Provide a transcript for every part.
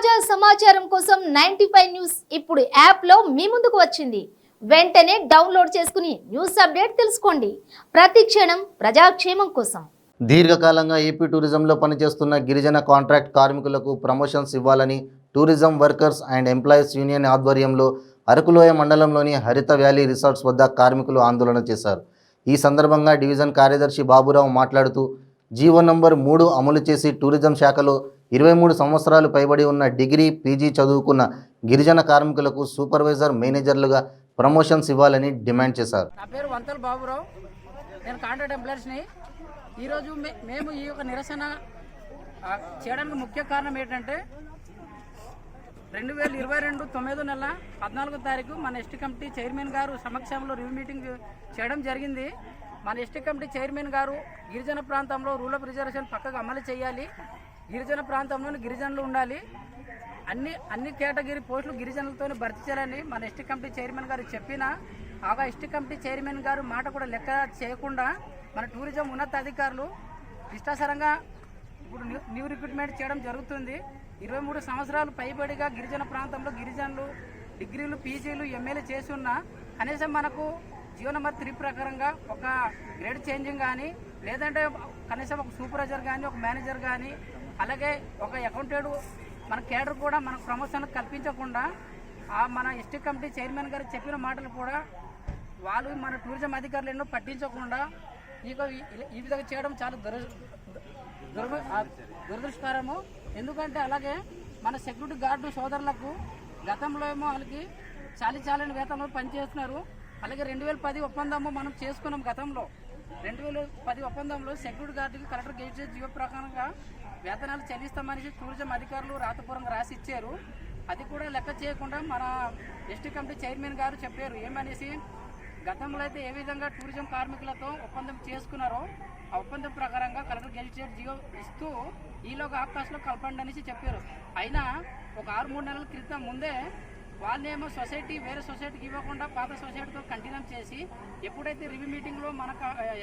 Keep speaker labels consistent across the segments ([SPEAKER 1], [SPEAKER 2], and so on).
[SPEAKER 1] తాజా సమాచారం కోసం 95 న్యూస్ ఇప్పుడు యాప్లో మీ ముందుకు వచ్చింది. వెంటనే డౌన్లోడ్ చేసుకుని న్యూస్ అప్డేట్ తెలుసుకోండి. ప్రతి క్షణం ప్రజాక్షేమం కోసం.
[SPEAKER 2] దీర్ఘకాలంగా ఏపీ టూరిజంలో పనిచేస్తున్న గిరిజన కాంట్రాక్ట్ కార్మికులకు ప్రమోషన్స్ ఇవ్వాలని tourism workers and employees union ఆధ్వర్యంలో అరకులోయ మండలంలోని హరిత వ్యాలీ రిసార్ట్స్ వద్ద కార్మికులు ఆందోళన చేశారు. ఈ సందర్భంగా డివిజన్ కార్యదర్శి బాబురావు మాట్లాడుతూ జీవో నంబర్ 3 అమలు చేసి టూరిజం శాఖలో 23 సంవత్సరాలు పైబడి ఉన్న డిగ్రీ పీజీ చదువుకున్న గిరిజన కార్మికులకు సూపర్వైజర్ మేనేజర్లుగా ప్రమోషన్స్ ఇవ్వాలని డిమాండ్ చేశారు.
[SPEAKER 3] నా పేరు వంతల బాబురావు, నేను కాంట్రాక్ట్ ఎంప్లాయీస్ని. ఈరోజు మేము ఈ యొక్క నిరసన చేయడానికి ముఖ్య కారణం ఏంటంటే 2022 9వ నెల 14వ తారీఖు మన ఎస్టీ కమిటీ చైర్మన్ గారు సమక్షంలో రివ్యూ మీటింగ్ చేయడం జరిగింది. మన ఎస్టీ కమిటీ చైర్మన్ గారు గిరిజన ప్రాంతంలో రూల్ ఆఫ్ రిజర్వేషన్ పక్కగా అమలు చేయాలి, గిరిజన ప్రాంతంలోని గిరిజనులు ఉండాలి, అన్ని కేటగిరీ పోస్టులు గిరిజనులతో భర్తీ చేయాలని మన ఎస్టీ కమిటీ చైర్మన్ గారు చెప్పినా ఆ ఎస్టీ కమిటీ చైర్మన్ గారు మాట కూడా లెక్క చేయకుండా మన టూరిజం ఉన్నతాధికారులు ఇష్టాసరంగా ఇప్పుడు న్యూ రిక్రూట్మెంట్ చేయడం జరుగుతుంది. 23 సంవత్సరాలు పైబడిగా గిరిజన ప్రాంతంలో గిరిజనులు డిగ్రీలు పీజీలు ఎంఏలు చేసి ఉన్నా కనీసం మనకు జీవో నెంబర్ 3 ప్రకారంగా ఒక గ్రేడ్ చేంజింగ్ కానీ, లేదంటే కనీసం ఒక సూపర్వైజర్ కానీ, ఒక మేనేజర్ కానీ, అలాగే ఒక అకౌంటెంట్ మన కేడర్ కూడా మనకు ప్రమోషన్ కల్పించకుండా మన ఎస్టీ కమిటీ చైర్మన్ గారు చెప్పిన మాటలు కూడా వాళ్ళు మన టూరిజం అధికారులు ఎన్నో పట్టించకుండా ఈ విధంగా చేయడం చాలా దురదృష్టకరము. ఎందుకంటే అలాగే మన సెక్యూరిటీ గార్డు సోదరులకు గతంలో ఏమో వాళ్ళకి చాలని వేతనంలో పనిచేస్తున్నారు. అలాగే 2010 ఒప్పందము మనం చేసుకున్నాం. గతంలో 2010 ఒప్పందంలో సెక్యూరిటీ గార్డుకి కలెక్టర్ గెజిట్ జీవో ప్రకారంగా వేతనాలు చెల్లిస్తామని టూరిజం అధికారులు రాతపూర్వకంగా రాసి ఇచ్చారు. అది కూడా లెక్క చేయకుండా మన ఎస్టీ కమిటీ చైర్మన్ గారు చెప్పారు ఏమనేసి, గతంలో అయితే ఏ విధంగా టూరిజం కార్మికులతో ఒప్పందం చేసుకున్నారో ఆ ఒప్పందం ప్రకారంగా కలెక్టర్ గెజిట్ జీవో ఇస్తూ ఈలోగా ఆకాశంలో కలపండి అనేసి చెప్పారు. అయినా ఒక 6-3 నెలల క్రితం ముందే వాళ్ళేమో వేరే సొసైటీకి ఇవ్వకుండా పాత సొసైటీతో కంటిన్యూ చేసి ఎప్పుడైతే రివ్యూ మీటింగ్లో మన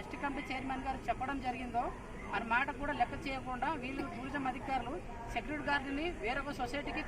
[SPEAKER 3] ఎస్టీ కమిటీ చైర్మన్ గారు చెప్పడం జరిగిందో మన మాట కూడా లెక్క చేయకుండా వీళ్ళు టూరిజం అధికారులు సెక్యూరిటీ గార్డుని వేరొక సొసైటీకి